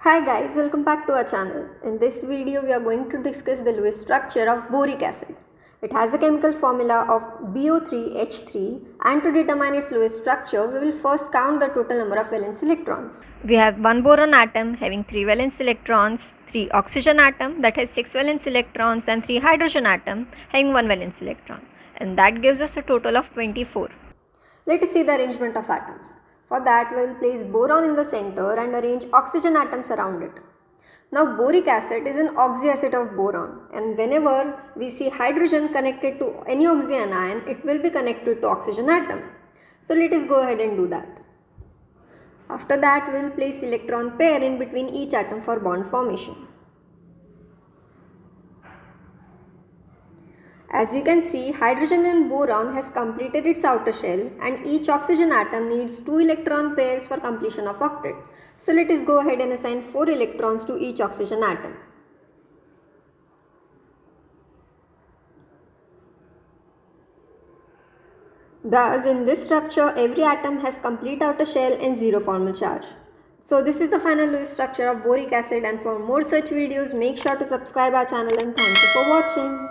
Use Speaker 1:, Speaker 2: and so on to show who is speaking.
Speaker 1: Hi guys, welcome back to our channel. In this video, we are going to discuss the Lewis structure of boric acid. It has a chemical formula of BO3H3, and to determine its Lewis structure, we will first count the total number of valence electrons.
Speaker 2: We have one boron atom having 3 valence electrons, 3 oxygen atom that has 6 valence electrons, and 3 hydrogen atom having 1 valence electron, and that gives us a total of 24.
Speaker 1: Let us see the arrangement of atoms. For that, we will place boron in the center and arrange oxygen atoms around it. Now, boric acid is an oxyacid of boron, and whenever we see hydrogen connected to any oxygen ion, it will be connected to oxygen atom. So let us go ahead and do that. After that, we will place electron pair in between each atom for bond formation. As you can see, hydrogen and boron has completed its outer shell, and each oxygen atom needs 2 electron pairs for completion of octet. So let us go ahead and assign 4 electrons to each oxygen atom. Thus, in this structure, every atom has complete outer shell and 0 formal charge. So this is the final Lewis structure of boric acid, and for more such videos, make sure to subscribe our channel, and thank you for watching.